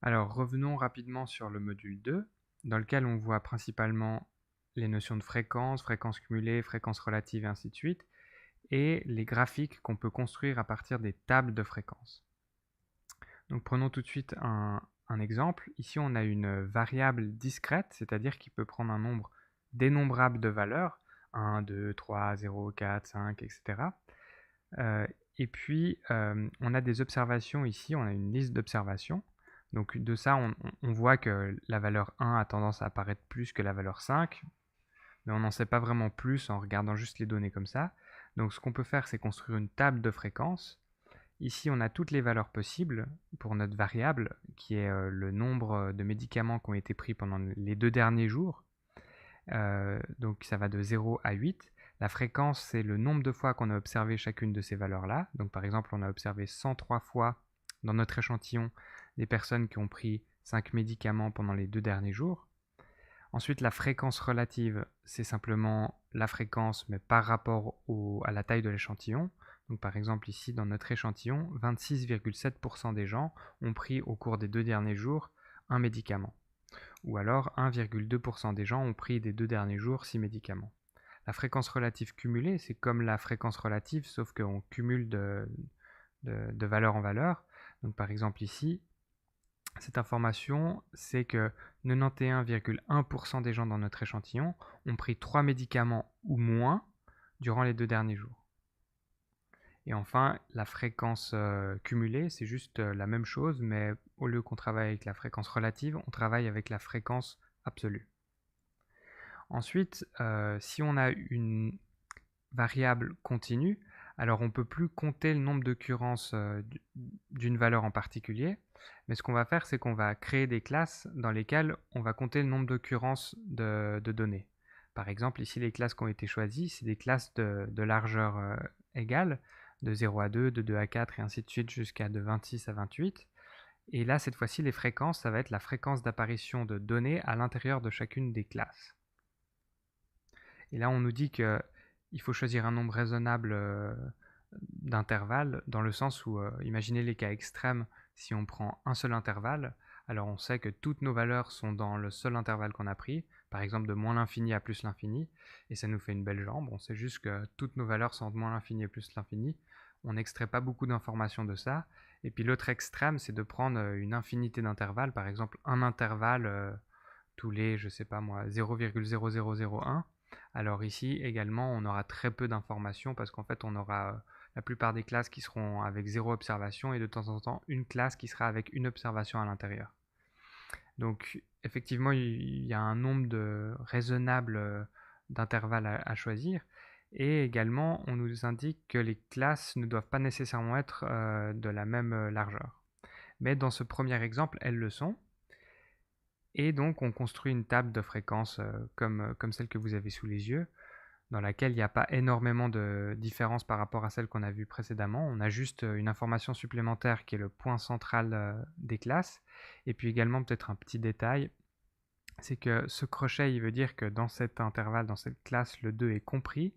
Alors revenons rapidement sur le module 2, dans lequel on voit principalement les notions de fréquence, fréquence cumulée, fréquence relative et ainsi de suite, et les graphiques qu'on peut construire à partir des tables de fréquences. Donc prenons tout de suite un exemple. Ici on a une variable discrète, c'est-à-dire qui peut prendre un nombre dénombrable de valeurs, 1, 2, 3, 0, 4, 5, etc. Et puis on a des observations ici, on a une liste d'observations. Donc de ça, on voit que la valeur 1 a tendance à apparaître plus que la valeur 5, mais on n'en sait pas vraiment plus en regardant juste les données comme ça. Donc ce qu'on peut faire, c'est construire une table de fréquences. Ici, on a toutes les valeurs possibles pour notre variable, qui est le nombre de médicaments qui ont été pris pendant les 2 derniers jours. Donc ça va de 0 à 8. La fréquence, c'est le nombre de fois qu'on a observé chacune de ces valeurs-là. Donc par exemple, on a observé 103 fois dans notre échantillon des personnes qui ont pris 5 médicaments pendant les 2 derniers jours. Ensuite, la fréquence relative, c'est simplement la fréquence, mais par rapport à la taille de l'échantillon. Donc par exemple ici, dans notre échantillon, 26,7% des gens ont pris au cours des 2 derniers jours un médicament. Ou alors 1,2% des gens ont pris des 2 derniers jours 6 médicaments. La fréquence relative cumulée, c'est comme la fréquence relative, sauf qu'on cumule de valeur en valeur. Donc par exemple ici, cette information, c'est que 91,1% des gens dans notre échantillon ont pris 3 médicaments ou moins durant les 2 derniers jours. Et enfin, la fréquence cumulée, c'est juste la même chose, mais au lieu qu'on travaille avec la fréquence relative, on travaille avec la fréquence absolue. Ensuite, si on a une variable continue, alors on ne peut plus compter le nombre d'occurrences d'une valeur en particulier, mais ce qu'on va faire, c'est qu'on va créer des classes dans lesquelles on va compter le nombre d'occurrences de données. Par exemple, ici, les classes qui ont été choisies, c'est des classes de largeur égale, de 0 à 2, de 2 à 4, et ainsi de suite, jusqu'à de 26 à 28. Et là, cette fois-ci, les fréquences, ça va être la fréquence d'apparition de données à l'intérieur de chacune des classes. Et là, on nous dit qu'il faut choisir un nombre raisonnable d'intervalles, dans le sens où, imaginez les cas extrêmes, si on prend un seul intervalle, alors on sait que toutes nos valeurs sont dans le seul intervalle qu'on a pris, par exemple de moins l'infini à plus l'infini, et ça nous fait une belle jambe. On sait juste que toutes nos valeurs sont de moins l'infini et plus l'infini. On n'extrait pas beaucoup d'informations de ça. Et puis l'autre extrême, c'est de prendre une infinité d'intervalles, par exemple un intervalle tous les, je sais pas moi, 0,0001. Alors ici également, on aura très peu d'informations parce qu'en fait, on aura la plupart des classes qui seront avec 0 observation et de temps en temps une classe qui sera avec une observation à l'intérieur. Donc effectivement, il y a un nombre raisonnable d'intervalles à choisir. Et également, on nous indique que les classes ne doivent pas nécessairement être de la même largeur. Mais dans ce premier exemple, elles le sont. Et donc, on construit une table de fréquences comme celle que vous avez sous les yeux, dans laquelle il n'y a pas énormément de différence par rapport à celle qu'on a vue précédemment. On a juste une information supplémentaire qui est le point central des classes. Et puis également, peut-être un petit détail, c'est que ce crochet, il veut dire que dans cet intervalle, dans cette classe, le 2 est compris,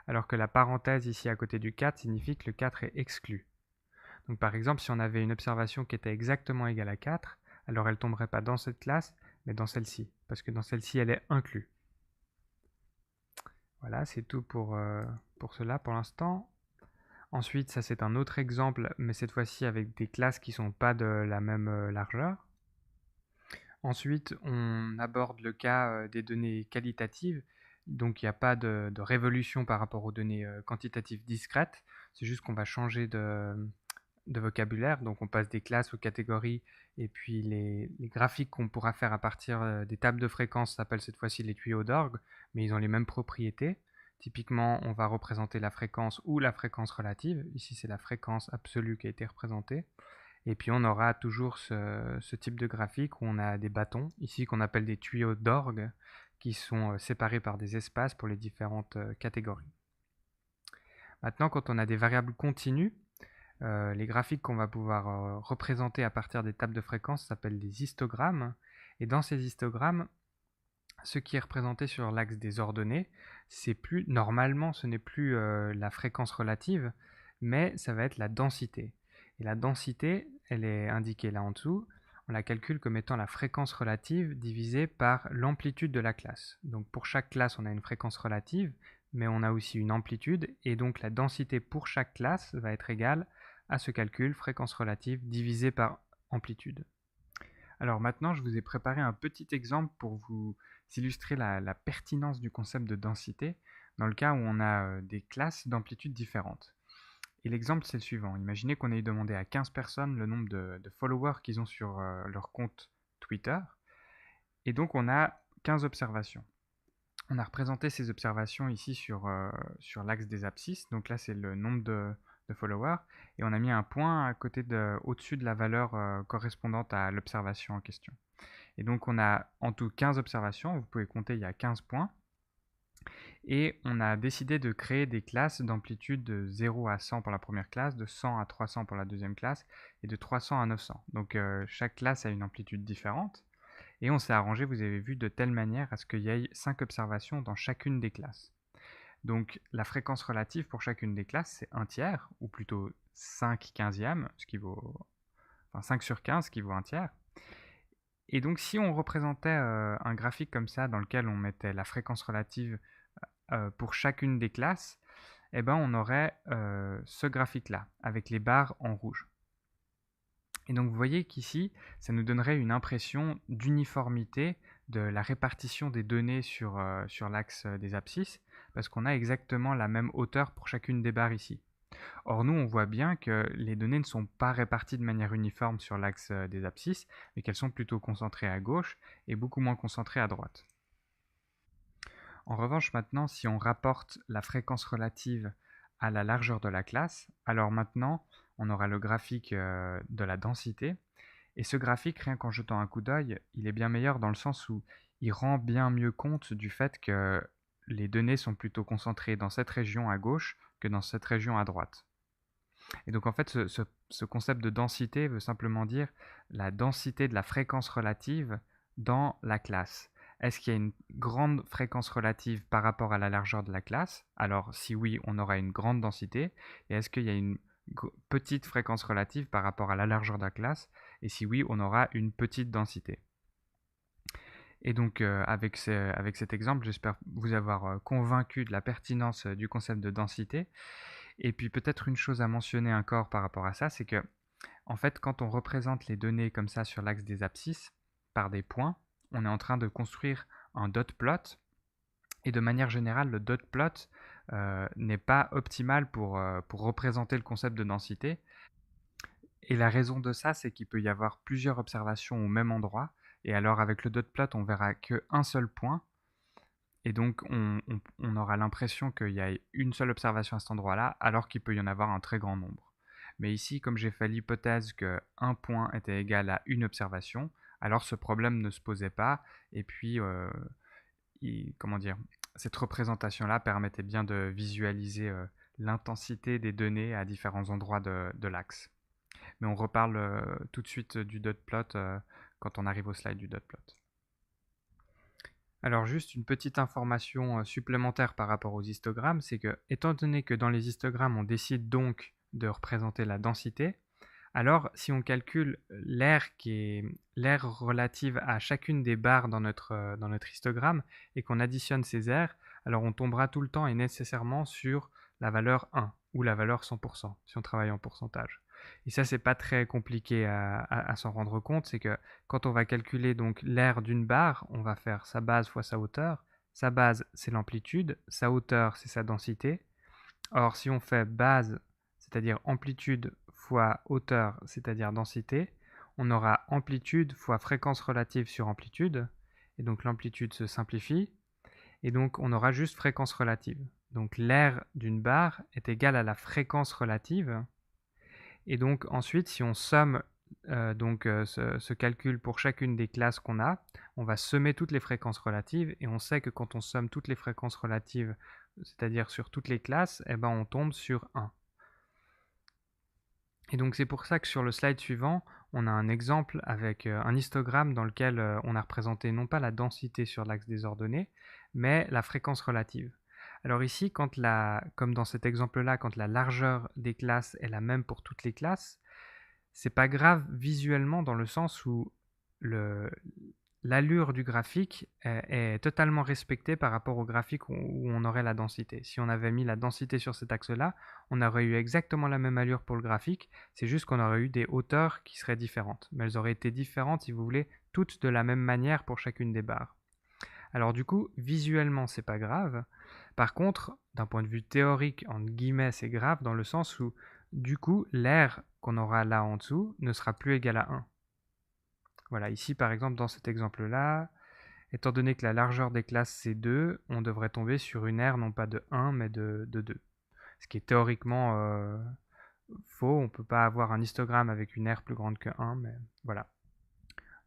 alors que la parenthèse ici à côté du 4 signifie que le 4 est exclu. Donc par exemple, si on avait une observation qui était exactement égale à 4, alors elle ne tomberait pas dans cette classe, mais dans celle-ci, parce que dans celle-ci, elle est inclue. Voilà, c'est tout pour cela pour l'instant. Ensuite, ça c'est un autre exemple, mais cette fois-ci avec des classes qui ne sont pas de la même largeur. Ensuite, on aborde le cas des données qualitatives. Donc il n'y a pas de révolution par rapport aux données quantitatives discrètes. C'est juste qu'on va changer de vocabulaire. Donc on passe des classes aux catégories et puis les graphiques qu'on pourra faire à partir des tables de fréquences s'appellent cette fois-ci les tuyaux d'orgue, mais ils ont les mêmes propriétés. Typiquement, on va représenter la fréquence ou la fréquence relative. Ici, c'est la fréquence absolue qui a été représentée. Et puis on aura toujours ce type de graphique où on a des bâtons, ici qu'on appelle des tuyaux d'orgue, qui sont séparés par des espaces pour les différentes catégories. Maintenant, quand on a des variables continues, les graphiques qu'on va pouvoir représenter à partir des tables de fréquences s'appellent des histogrammes. Et dans ces histogrammes, ce qui est représenté sur l'axe des ordonnées, normalement ce n'est plus la fréquence relative, mais ça va être la densité. Et la densité, elle est indiquée là en dessous. on la calcule comme étant la fréquence relative divisée par l'amplitude de la classe. Donc pour chaque classe, on a une fréquence relative, mais on a aussi une amplitude, et donc la densité pour chaque classe va être égale à ce calcul, fréquence relative divisée par amplitude. Alors maintenant, je vous ai préparé un petit exemple pour vous illustrer la pertinence du concept de densité dans le cas où on a des classes d'amplitudes différentes. Et l'exemple, c'est le suivant. Imaginez qu'on ait demandé à 15 personnes le nombre de followers qu'ils ont sur leur compte Twitter. Et donc, on a 15 observations. On a représenté ces observations ici sur l'axe des abscisses. Donc là, c'est le nombre de followers. Et on a mis un point au-dessus de la valeur correspondante à l'observation en question. Et donc, on a en tout 15 observations. Vous pouvez compter, il y a 15 points. Et on a décidé de créer des classes d'amplitude de 0 à 100 pour la première classe, de 100 à 300 pour la deuxième classe, et de 300 à 900. Donc chaque classe a une amplitude différente. Et on s'est arrangé, vous avez vu, de telle manière à ce qu'il y ait 5 observations dans chacune des classes. Donc la fréquence relative pour chacune des classes, c'est 1 tiers, ou plutôt 5 quinzièmes, ce qui vaut, enfin 5 sur 15, ce qui vaut 1 tiers. Et donc si on représentait un graphique comme ça, dans lequel on mettait la fréquence relative pour chacune des classes, eh ben, on aurait ce graphique-là, avec les barres en rouge. Et donc vous voyez qu'ici, ça nous donnerait une impression d'uniformité de la répartition des données sur l'axe des abscisses, parce qu'on a exactement la même hauteur pour chacune des barres ici. Or nous, on voit bien que les données ne sont pas réparties de manière uniforme sur l'axe des abscisses, mais qu'elles sont plutôt concentrées à gauche et beaucoup moins concentrées à droite. En revanche, maintenant, si on rapporte la fréquence relative à la largeur de la classe, alors maintenant, on aura le graphique de la densité. Et ce graphique, rien qu'en jetant un coup d'œil, il est bien meilleur dans le sens où il rend bien mieux compte du fait que les données sont plutôt concentrées dans cette région à gauche que dans cette région à droite. Et donc en fait, ce concept de densité veut simplement dire la densité de la fréquence relative dans la classe. Est-ce qu'il y a une grande fréquence relative par rapport à la largeur de la classe? Alors si oui, on aura une grande densité. Et est-ce qu'il y a une petite fréquence relative par rapport à la largeur de la classe? Et si oui, on aura une petite densité. Et donc avec cet exemple, j'espère vous avoir convaincu de la pertinence du concept de densité. Et puis peut-être une chose à mentionner encore par rapport à ça, c'est que en fait, quand on représente les données comme ça sur l'axe des abscisses par des points, on est en train de construire un dot plot. Et de manière générale, le dot plot n'est pas optimal pour représenter le concept de densité. Et la raison de ça, c'est qu'il peut y avoir plusieurs observations au même endroit. Et alors avec le dot plot, on verra qu'un seul point. Et donc on aura l'impression qu'il y a une seule observation à cet endroit-là, alors qu'il peut y en avoir un très grand nombre. Mais ici, comme j'ai fait l'hypothèse qu'un point était égal à une observation, alors ce problème ne se posait pas. Et puis, comment dire, cette représentation-là permettait bien de visualiser l'intensité des données à différents endroits de l'axe. Mais on reparle tout de suite du dot plot quand on arrive au slide du dot plot. Alors juste une petite information supplémentaire par rapport aux histogrammes, c'est que étant donné que dans les histogrammes on décide donc de représenter la densité, alors si on calcule l'aire relative à chacune des barres dans notre histogramme et qu'on additionne ces aires, alors on tombera tout le temps et nécessairement sur la valeur 1 ou la valeur 100% si on travaille en pourcentage. Et ça, c'est pas très compliqué à s'en rendre compte, c'est que quand on va calculer donc l'aire d'une barre, on va faire sa base fois sa hauteur. Sa base, c'est l'amplitude, sa hauteur, c'est sa densité. Or, si on fait base, c'est-à-dire amplitude fois hauteur, c'est-à-dire densité, on aura amplitude fois fréquence relative sur amplitude, et donc l'amplitude se simplifie, et donc on aura juste fréquence relative. Donc l'aire d'une barre est égale à la fréquence relative. Et donc ensuite, si on somme ce calcul pour chacune des classes qu'on a, on va sommer toutes les fréquences relatives et on sait que quand on somme toutes les fréquences relatives, c'est-à-dire sur toutes les classes, eh ben on tombe sur 1. Et donc c'est pour ça que sur le slide suivant, on a un exemple avec un histogramme dans lequel on a représenté non pas la densité sur l'axe des ordonnées, mais la fréquence relative. Alors ici, comme dans cet exemple-là, quand la largeur des classes est la même pour toutes les classes, C'est pas grave visuellement dans le sens où le l'allure du graphique est totalement respectée par rapport au graphique où on aurait la densité. Si on avait mis la densité sur cet axe-là, on aurait eu exactement la même allure pour le graphique, c'est juste qu'on aurait eu des hauteurs qui seraient différentes. Mais elles auraient été différentes, si vous voulez, toutes de la même manière pour chacune des barres. Alors du coup, visuellement, c'est pas grave. Par contre, d'un point de vue théorique, entre guillemets, c'est grave dans le sens où, du coup, l'air qu'on aura là en dessous ne sera plus égal à 1. Voilà, ici par exemple, dans cet exemple-là, étant donné que la largeur des classes c'est 2, on devrait tomber sur une aire non pas de 1 mais de 2. Ce qui est théoriquement faux, on ne peut pas avoir un histogramme avec une aire plus grande que 1, mais voilà.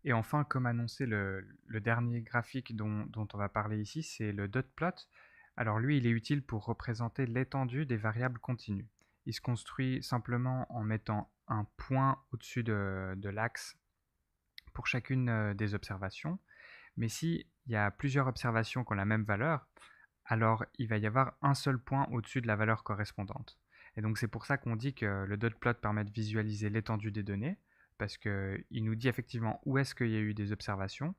Et enfin, comme annoncé, le dernier graphique dont on va parler ici, c'est le dot plot. Alors lui, il est utile pour représenter l'étendue des variables continues. Il se construit simplement en mettant un point au-dessus de l'axe pour chacune des observations. Mais s'il y a plusieurs observations qui ont la même valeur, alors il va y avoir un seul point au-dessus de la valeur correspondante. Et donc c'est pour ça qu'on dit que le dot plot permet de visualiser l'étendue des données, parce qu'il nous dit effectivement où est-ce qu'il y a eu des observations,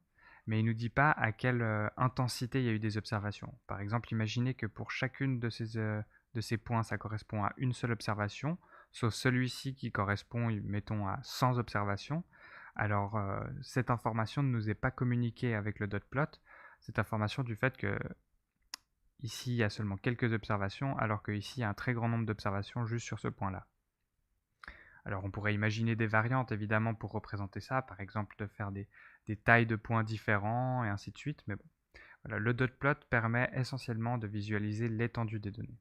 mais il ne nous dit pas à quelle intensité il y a eu des observations. Par exemple, imaginez que pour chacune de ces points, ça correspond à une seule observation, sauf celui-ci qui correspond, mettons, à 100 observations. Alors, cette information ne nous est pas communiquée avec le dot plot, cette information du fait que ici, il y a seulement quelques observations, alors qu'ici, il y a un très grand nombre d'observations juste sur ce point-là. Alors, on pourrait imaginer des variantes, évidemment, pour représenter ça, par exemple de faire des tailles de points différents, et ainsi de suite, mais bon. Voilà, le dot plot permet essentiellement de visualiser l'étendue des données.